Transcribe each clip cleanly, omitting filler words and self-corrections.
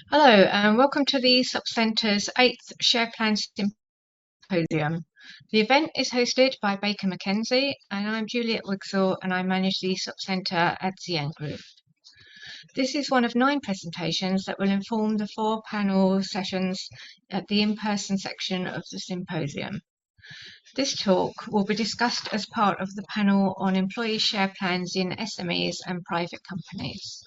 Hello, and welcome to the SOC Centre's 8th Share Plan Symposium. The event is hosted by Baker McKenzie, and I'm Juliet Wigsaw, and I manage the SOC Centre at Zien Group. This is one of 9 presentations that will inform the 4 panel sessions at the in-person section of the symposium. This talk will be discussed as part of the panel on employee share plans in SMEs and private companies.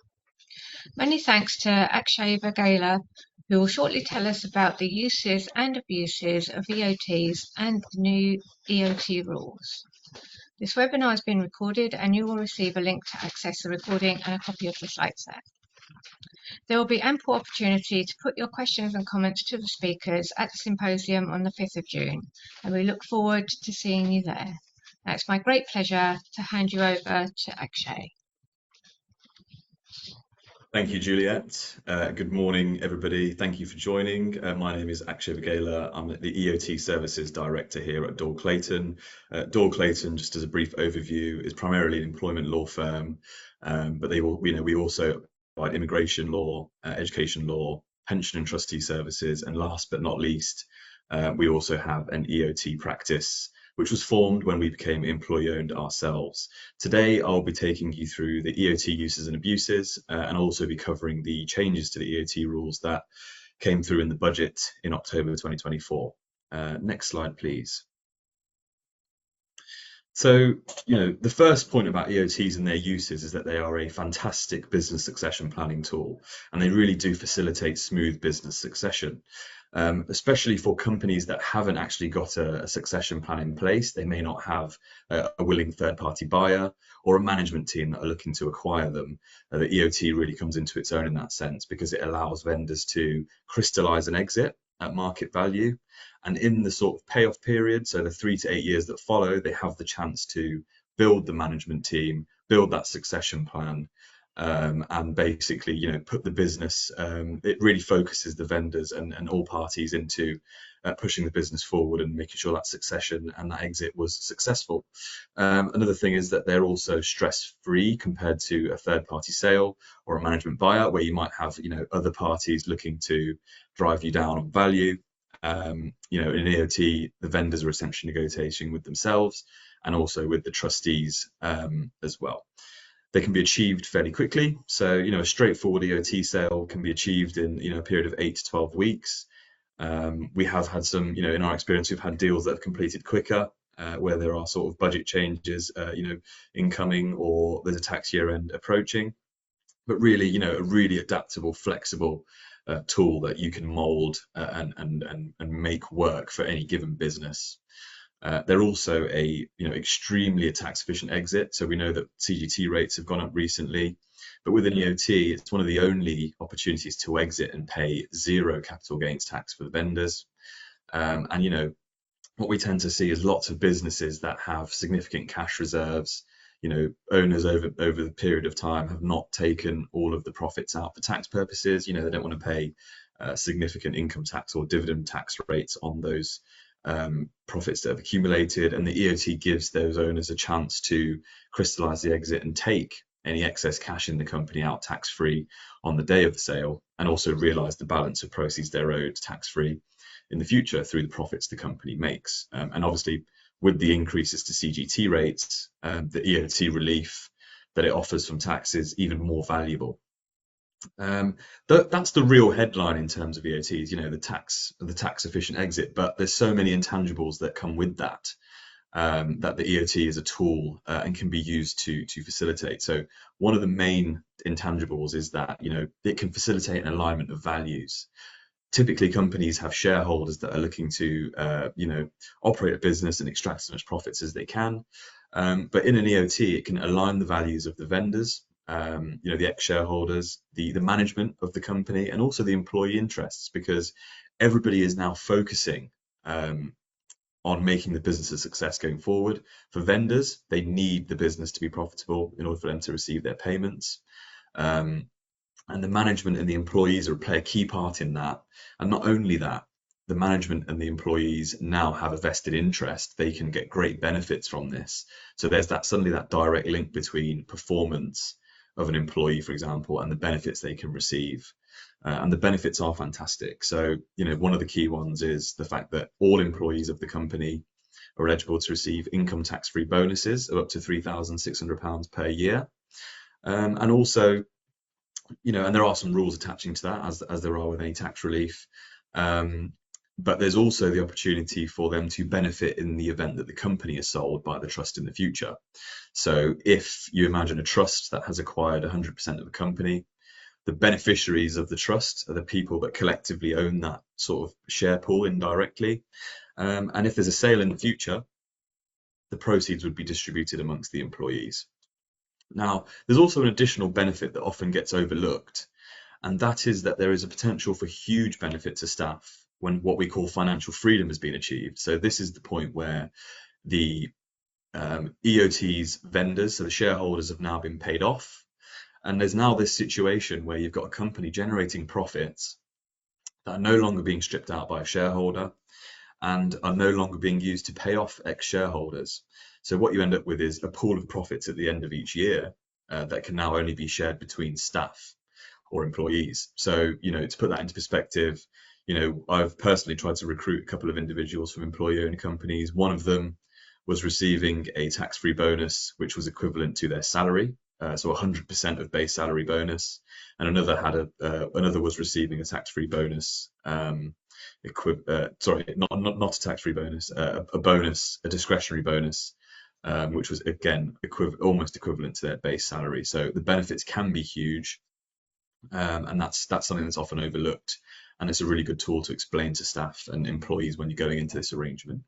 Many thanks to Akshay Vaghela, who will shortly tell us about the uses and abuses of EOTs and the new EOT rules. This webinar has been recorded and you will receive a link to access the recording and a copy of the slide set. There will be ample opportunity to put your questions and comments to the speakers at the symposium on the 5th of June, and we look forward to seeing you there. Now, it's my great pleasure to hand you over to Akshay. Thank you, Juliet. Good morning, everybody. Thank you for joining. My name is Akshay Vaghela. I'm the EOT Services Director here at Dahl Clayton. Dahl Clayton, just as a brief overview, is primarily an employment law firm, but we also provide immigration law, education law, pension and trustee services, and last but not least, we also have an EOT practice, which was formed when we became employee-owned ourselves. Today, I'll be taking you through the EOT uses and abuses, and I'll also be covering the changes to the EOT rules that came through in the budget in October 2024. Next slide, please. So, the first point about EOTs and their uses is that they are a fantastic business succession planning tool, and they really do facilitate smooth business succession. Especially for companies that haven't actually got a succession plan in place. They may not have a willing third-party buyer or a management team that are looking to acquire them. The EOT really comes into its own in that sense because it allows vendors to crystallize an exit at market value. And in the sort of payoff period, so the 3 to 8 years that follow, they have the chance to build the management team, build that succession plan, and basically, put the business, it really focuses the vendors and all parties into pushing the business forward and making sure that succession and that exit was successful. Another thing is that they're also stress-free compared to a third-party sale or a management buyout, where you might have, other parties looking to drive you down on value. In EOT, the vendors are essentially negotiating with themselves and also with the trustees as well. They can be achieved fairly quickly. So, a straightforward EOT sale can be achieved in, a period of 8 to 12 weeks. We have had some, in our experience, we've had deals that have completed quicker, where there are sort of budget changes, incoming, or there's a tax year end approaching. But really, a really adaptable, flexible tool that you can mold and make work for any given business. They're also a extremely tax efficient exit. So we know that CGT rates have gone up recently, but with an EOT, it's one of the only opportunities to exit and pay 0 capital gains tax for the vendors. And what we tend to see is lots of businesses that have significant cash reserves. Owners over the period of time have not taken all of the profits out for tax purposes. They don't want to pay significant income tax or dividend tax rates on those profits that have accumulated, and the EOT gives those owners a chance to crystallize the exit and take any excess cash in the company out tax-free on the day of the sale, and also realize the balance of proceeds they're owed tax-free in the future through the profits the company makes. And obviously, with the increases to CGT rates, the EOT relief that it offers from tax is even more valuable. That's the real headline in terms of EOTs, the tax efficient exit, but there's so many intangibles that come with that, that the EOT is a tool and can be used to facilitate. So one of the main intangibles is that, it can facilitate an alignment of values. Typically, companies have shareholders that are looking to, operate a business and extract as much profits as they can. But in an EOT, it can align the values of the vendors, the ex-shareholders, the management of the company, and also the employee interests, because everybody is now focusing on making the business a success going forward. For vendors, they need the business to be profitable in order for them to receive their payments. And the management and the employees play a key part in that. And not only that, the management and the employees now have a vested interest. They can get great benefits from this. So there's suddenly that direct link between performance of an employee, for example, and the benefits they can receive. and the benefits are fantastic. So, one of the key ones is the fact that all employees of the company are eligible to receive income tax-free bonuses of up to £3,600 per year. And also, and there are some rules attaching to that, as there are with any tax relief. But there's also the opportunity for them to benefit in the event that the company is sold by the trust in the future. So if you imagine a trust that has acquired 100% of a company, the beneficiaries of the trust are the people that collectively own that sort of share pool indirectly. And if there's a sale in the future, the proceeds would be distributed amongst the employees. Now, there's also an additional benefit that often gets overlooked, and that is that there is a potential for huge benefit to staff when what we call financial freedom has been achieved. So this is the point where the EOT's vendors, so the shareholders, have now been paid off. And there's now this situation where you've got a company generating profits that are no longer being stripped out by a shareholder and are no longer being used to pay off ex-shareholders. So what you end up with is a pool of profits at the end of each year that can now only be shared between staff or employees. So, to put that into perspective, I've personally tried to recruit a couple of individuals from employee-owned companies. One of them was receiving a tax-free bonus, which was equivalent to their salary, so 100% of base salary bonus, and another was receiving a tax-free bonus, sorry, not a tax-free bonus, a bonus, a discretionary bonus, which was again almost equivalent to their base salary. So the benefits can be huge, and that's something that's often overlooked, and it's a really good tool to explain to staff and employees when you're going into this arrangement.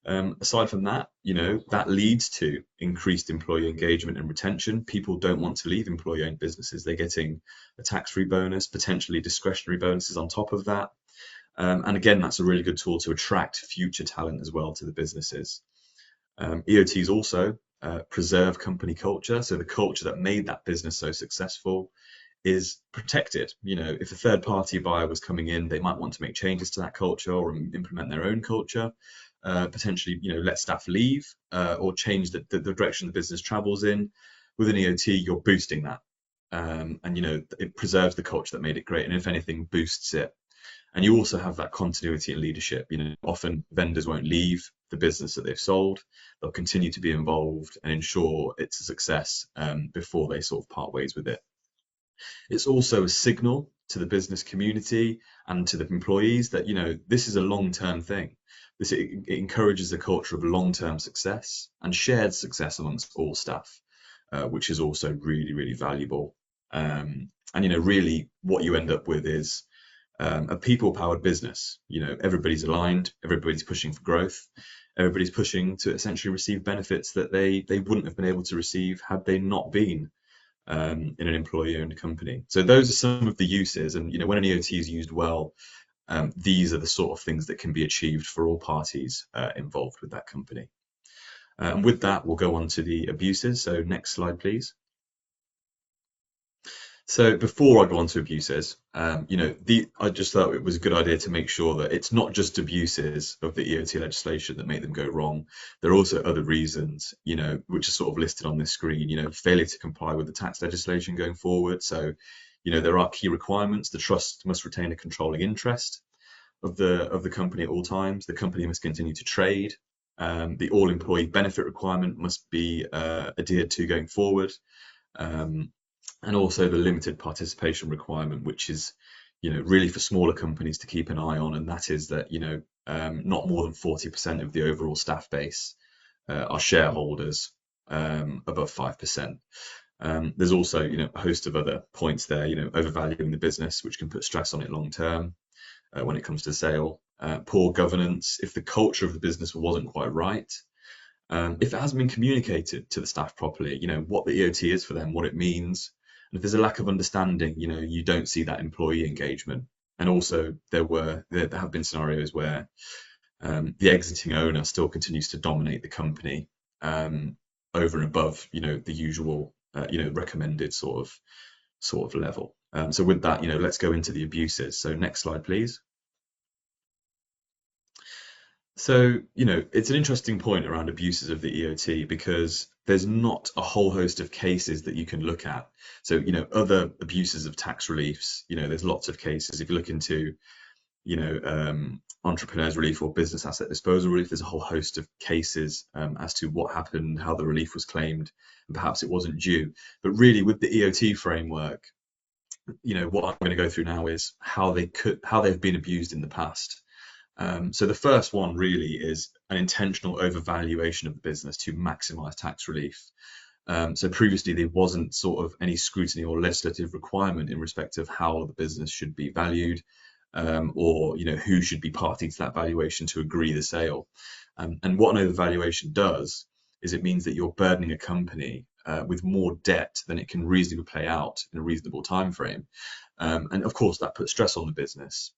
Aside from that, that leads to increased employee engagement and retention. People don't want to leave employee-owned businesses. They're getting a tax-free bonus, potentially discretionary bonuses on top of that. And again, that's a really good tool to attract future talent as well to the businesses. EOTs also preserve company culture. So the culture that made that business so successful is protected. If a third party buyer was coming in, they might want to make changes to that culture or implement their own culture, potentially, let staff leave or change the direction the business travels in. With an EOT, you're boosting that. And, it preserves the culture that made it great. And if anything, boosts it. And you also have that continuity in leadership. Often vendors won't leave the business that they've sold. They'll continue to be involved and ensure it's a success before they sort of part ways with it. It's also a signal to the business community and to the employees that, this is a long-term thing. It encourages a culture of long-term success and shared success amongst all staff, which is also really, really valuable. And, really what you end up with is a people-powered business. Everybody's aligned, everybody's pushing for growth, everybody's pushing to essentially receive benefits that they wouldn't have been able to receive had they not been in an employee-owned company. So those are some of the uses, and when an EOT is used well, these are the sort of things that can be achieved for all parties involved with that company. And with that, we'll go on to the abuses. So next slide, please. So before I go on to abuses, I just thought it was a good idea to make sure that it's not just abuses of the EOT legislation that make them go wrong. There are also other reasons, which are sort of listed on this screen, failure to comply with the tax legislation going forward. So, there are key requirements. The trust must retain a controlling interest of the company at all times. The company must continue to trade. The all employee benefit requirement must be adhered to going forward. And also the limited participation requirement, which is, really for smaller companies to keep an eye on. And that is that, not more than 40% of the overall staff base are shareholders above 5%. There's also, a host of other points there, overvaluing the business, which can put stress on it long term when it comes to sale. Poor governance, if the culture of the business wasn't quite right. If it hasn't been communicated to the staff properly, what the EOT is for them, what it means. And if there's a lack of understanding, you don't see that employee engagement. And also there have been scenarios where the exiting owner still continues to dominate the company over and above, the usual, recommended sort of level. So with that, let's go into the abuses. So next slide, please. So, it's an interesting point around abuses of the EOT because there's not a whole host of cases that you can look at. So, other abuses of tax reliefs, there's lots of cases. If you look into, entrepreneurs relief or business asset disposal relief, there's a whole host of cases as to what happened, how the relief was claimed, and perhaps it wasn't due. But really, with the EOT framework, what I'm going to go through now is how they've been abused in the past. So the first one really is an intentional overvaluation of the business to maximize tax relief. So previously there wasn't sort of any scrutiny or legislative requirement in respect of how the business should be valued, or who should be party to that valuation to agree the sale. And what an overvaluation does is it means that you're burdening a company with more debt than it can reasonably pay out in a reasonable time frame. And of course that puts stress on the business.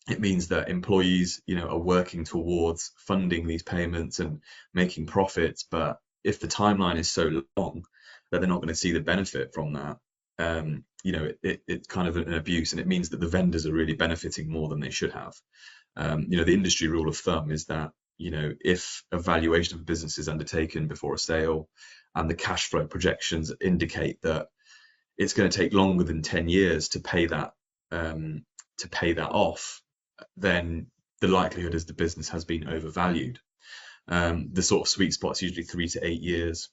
It means that employees, are working towards funding these payments and making profits, but if the timeline is so long that they're not going to see the benefit from that, it's kind of an abuse, and it means that the vendors are really benefiting more than they should have. The industry rule of thumb is that, if a valuation of a business is undertaken before a sale and the cash flow projections indicate that it's going to take longer than 10 years to pay that off, then the likelihood is the business has been overvalued. The sort of sweet spot is usually 3 to 8 years.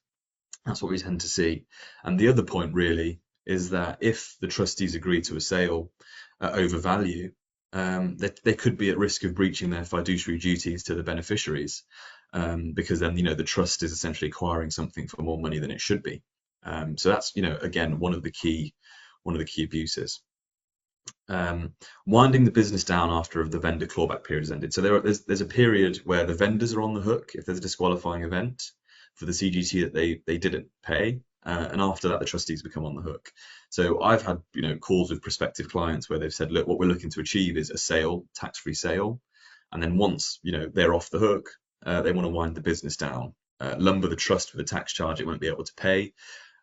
That's what we tend to see. And the other point really is that if the trustees agree to a sale at overvalue, they could be at risk of breaching their fiduciary duties to the beneficiaries, because then the trust is essentially acquiring something for more money than it should be. So that's again one of the key abuses. Winding the business down after the vendor clawback period has ended. So there's a period where the vendors are on the hook if there's a disqualifying event for the CGT that they didn't pay, and after that the trustees become on the hook. So I've had calls with prospective clients where they've said, look, what we're looking to achieve is a sale, tax-free sale, and then once they're off the hook, they want to wind the business down, lumber the trust with a tax charge it won't be able to pay,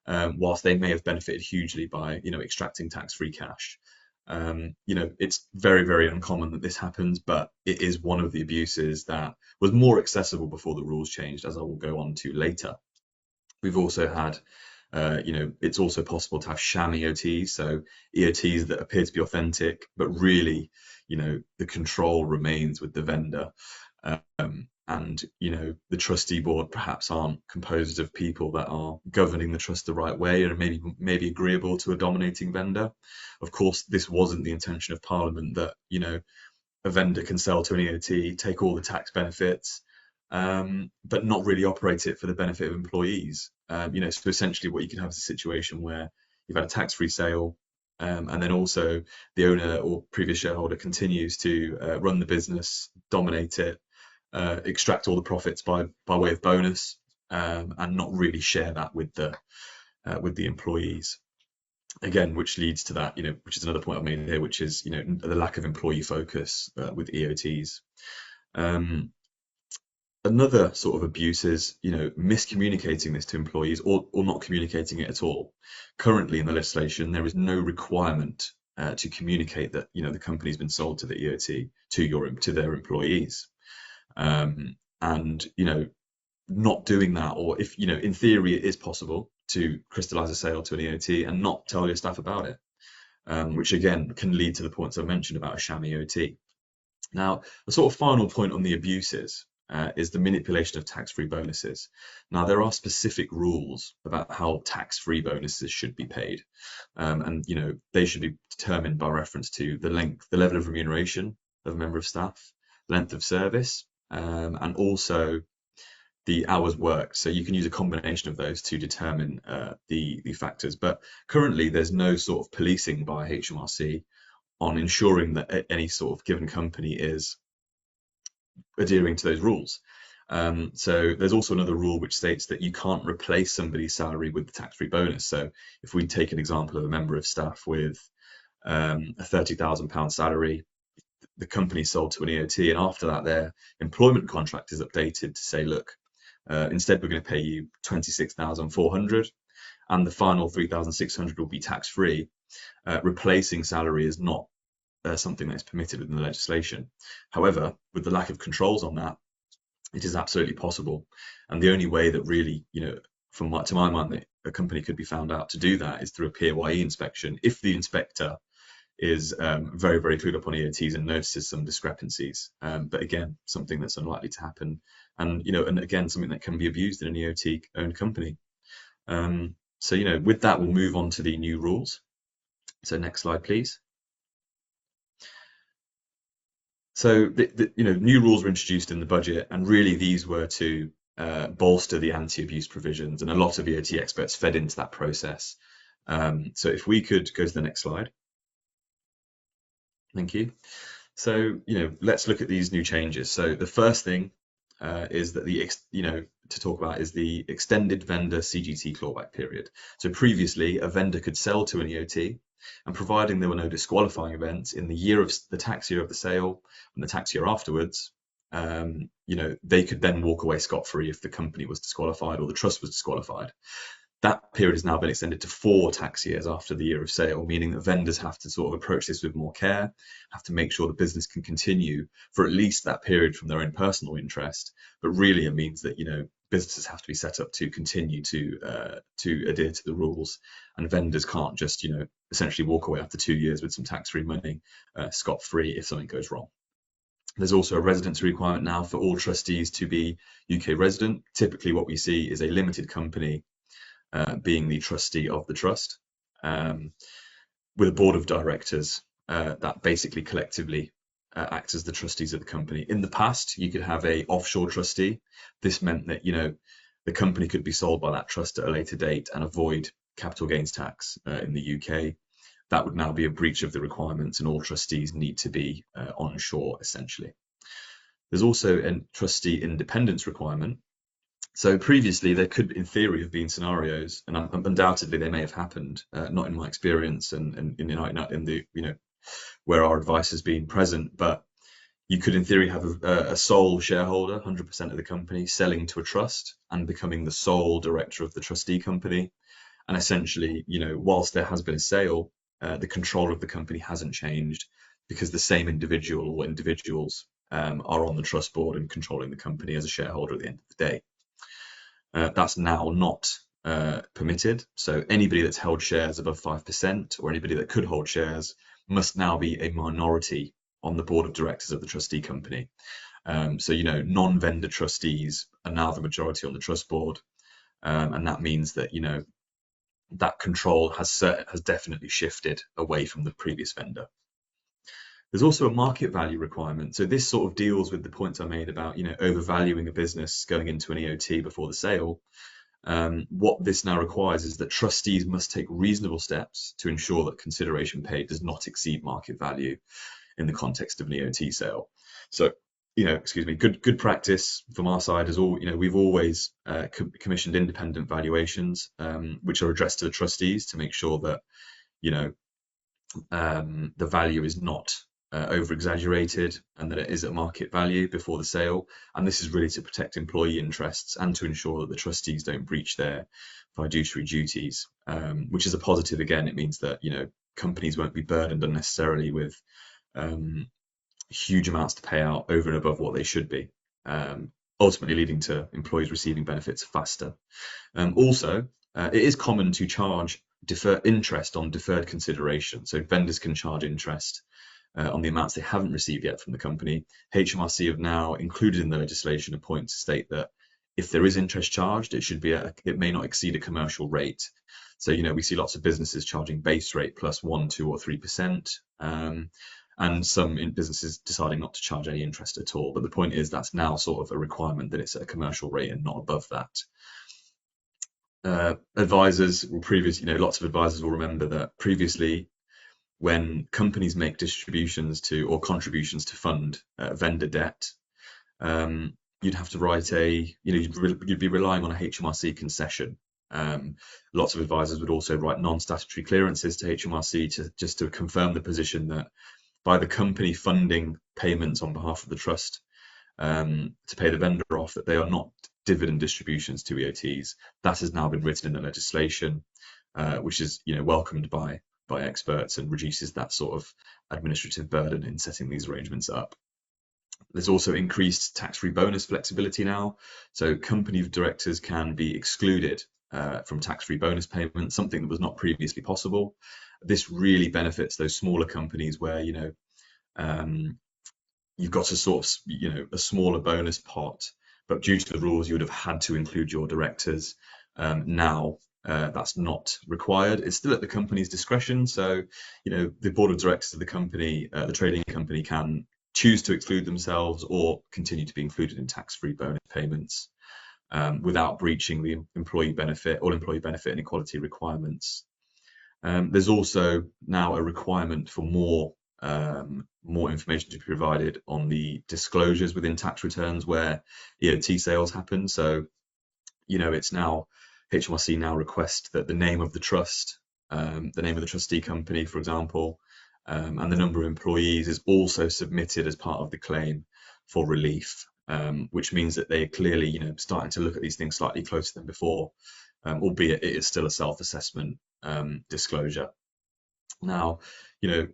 whilst they may have benefited hugely by extracting tax-free cash. It's very, very uncommon that this happens, but it is one of the abuses that was more accessible before the rules changed, as I will go on to later. We've also had, it's also possible to have sham EOTs, so EOTs that appear to be authentic, but really, the control remains with the vendor. And the trustee board perhaps aren't composed of people that are governing the trust the right way and maybe agreeable to a dominating vendor. Of course, this wasn't the intention of Parliament, that a vendor can sell to an EOT, take all the tax benefits, but not really operate it for the benefit of employees. So essentially what you can have is a situation where you've had a tax-free sale, and then also the owner or previous shareholder continues to run the business, dominate it, extract all the profits by way of bonus, and not really share that with the employees. Again, which leads to that, which is another point I've made here, which is the lack of employee focus with EOTs. Another sort of abuse is miscommunicating this to employees or not communicating it at all. Currently in the legislation, there is no requirement to communicate that the company's been sold to the EOT to their employees. And not doing that, or if in theory it is possible to crystallize a sale to an EOT and not tell your staff about it, which again can lead to the points I mentioned about a sham EOT. Now, the sort of final point on the abuses is the manipulation of tax-free bonuses. Now, there are specific rules about how tax-free bonuses should be paid, and they should be determined by reference to the level of remuneration of a member of staff, length of service, and also the hours worked. So you can use a combination of those to determine the factors. But currently, there's no sort of policing by HMRC on ensuring that any sort of given company is adhering to those rules. So there's also another rule which states that you can't replace somebody's salary with the tax-free bonus. So if we take an example of a member of staff with a £30,000 salary, the company sold to an EOT, and after that their employment contract is updated to say, look, instead we're going to pay you 26,400 and the final 3,600 will be tax-free. Replacing salary is not something that's permitted within the legislation. However, with the lack of controls on that, it is absolutely possible. And the only way that really, to my mind, that a company could be found out to do that is through a PAYE inspection if the inspector is very, very clued up on EOTs and notices some discrepancies. But again, something that's unlikely to happen, and and again, something that can be abused in an EOT-owned company. So with that, we'll move on to the new rules. So next slide, please. So new rules were introduced in the budget, and really these were to bolster the anti-abuse provisions, and a lot of EOT experts fed into that process. So if we could go to the next slide. Thank you. So let's look at these new changes. So the first thing is that to talk about is the extended vendor CGT clawback period. So previously, a vendor could sell to an EOT, and providing there were no disqualifying events in the tax year of the sale and the tax year afterwards, they could then walk away scot-free if the company was disqualified or the trust was disqualified. That period has now been extended to 4 tax years after the year of sale, meaning that vendors have to sort of approach this with more care, have to make sure the business can continue for at least that period from their own personal interest. But really, it means that businesses have to be set up to continue to adhere to the rules, and vendors can't just essentially walk away after 2 years with some tax-free money scot-free if something goes wrong. There's also a residency requirement now for all trustees to be UK resident. Typically, what we see is a limited company being the trustee of the trust, with a board of directors that basically collectively acts as the trustees of the company. In the past, you could have a offshore trustee. This meant that the company could be sold by that trust at a later date and avoid capital gains tax in the UK. That would now be a breach of the requirements, and all trustees need to be onshore, essentially. There's also a trustee independence requirement. So previously, there could, in theory, have been scenarios, and undoubtedly they may have happened, not in my experience and in where our advice has been present, but you could, in theory, have a sole shareholder, 100% of the company, selling to a trust and becoming the sole director of the trustee company. And essentially, whilst there has been a sale, the control of the company hasn't changed, because the same individual or individuals are on the trust board and controlling the company as a shareholder at the end of the day. That's now not permitted. So anybody that's held shares above 5%, or anybody that could hold shares, must now be a minority on the board of directors of the trustee company. So non-vendor trustees are now the majority on the trust board, and that means that that control has definitely shifted away from the previous vendor. There's also a market value requirement. So this sort of deals with the points I made about overvaluing a business going into an EOT before the sale. What this now requires is that trustees must take reasonable steps to ensure that consideration paid does not exceed market value in the context of an EOT sale. So good practice from our side is we've always commissioned independent valuations, which are addressed to the trustees to make sure that the value is not over-exaggerated and that it is at market value before the sale. And this is really to protect employee interests and to ensure that the trustees don't breach their fiduciary duties, which is a positive. Again, it means that companies won't be burdened unnecessarily with huge amounts to pay out over and above what they should be, ultimately leading to employees receiving benefits faster. Also, it is common to charge interest on deferred consideration. So vendors can charge interest on the amounts they haven't received yet from the company. HMRC have now included in the legislation a point to state that if there is interest charged, it may not exceed a commercial rate. So we see lots of businesses charging base rate plus 1%, 2%, or 3%, and some businesses deciding not to charge any interest at all. But the point is that's now sort of a requirement that it's at a commercial rate and not above that. Advisors will lots of advisors will remember that previously, when companies make distributions to or contributions to fund vendor debt, you'd have to write you'd be relying on a HMRC concession. Lots of advisors would also write non-statutory clearances to HMRC just to confirm the position that by the company funding payments on behalf of the trust to pay the vendor off, that they are not dividend distributions to EOTs. That has now been written in the legislation, which is welcomed by experts and reduces that sort of administrative burden in setting these arrangements up. There's also increased tax-free bonus flexibility now. So company directors can be excluded from tax-free bonus payments, something that was not previously possible. This really benefits those smaller companies where, you've got a sort of, a smaller bonus pot, but due to the rules, you would have had to include your directors. Now, that's not required. It's still at the company's discretion. So, the board of directors of the company, the trading company, can choose to exclude themselves or continue to be included in tax-free bonus payments without breaching the all employee benefit and equality requirements. There's also now a requirement for more information to be provided on the disclosures within tax returns where EOT sales happen. So, it's now HMRC now request that the name of the trust, the name of the trustee company, for example, and the number of employees is also submitted as part of the claim for relief, which means that they're clearly, starting to look at these things slightly closer than before, albeit it is still a self-assessment disclosure. Now,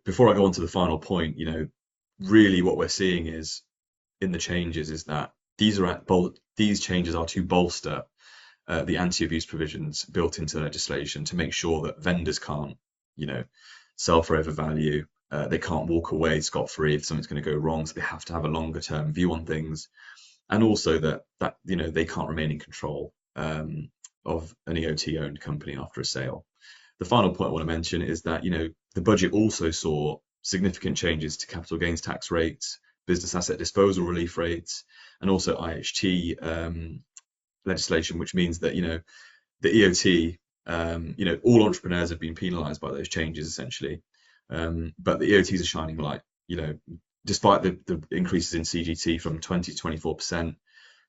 before I go on to the final point, really what we're seeing is in the changes is that these changes are to bolster the anti-abuse provisions built into legislation to make sure that vendors can't, sell for overvalue. They can't walk away scot-free if something's going to go wrong. So they have to have a longer-term view on things, and also that they can't remain in control of an EOT-owned company after a sale. The final point I want to mention is that the budget also saw significant changes to capital gains tax rates, business asset disposal relief rates, and also IHT legislation, which means that the EOT, all entrepreneurs have been penalised by those changes essentially, but the EOTs are shining light. Despite the increases in CGT from 20 to 24%,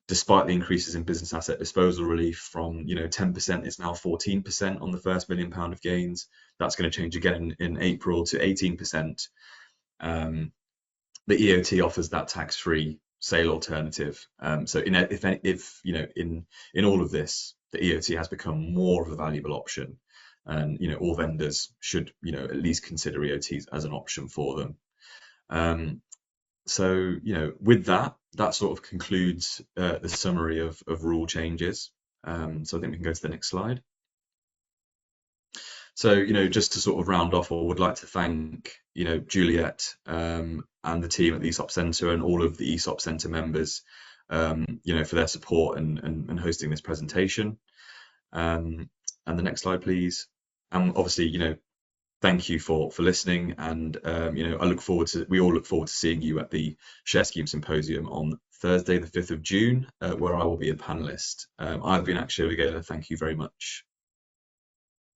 despite the increases in business asset disposal relief from 10% is now 14% on the first £1 million of gains. That's going to change again in April to 18%. The EOT offers that tax-free sale alternative. So in all of this, the EOT has become more of a valuable option, and all vendors should at least consider EOTs as an option for them. So with that sort of concludes the summary of rule changes. So I think we can go to the next slide. So just to sort of round off, I would like to thank Juliet and the team at the ESOP Centre and all of the ESOP Centre members for their support and hosting this presentation. And the next slide, please. And obviously, thank you for listening, and we all look forward to seeing you at the Share Scheme Symposium on Thursday, the 5th of June, where I will be a panelist. I've been Akshay Vaghela. Thank you very much.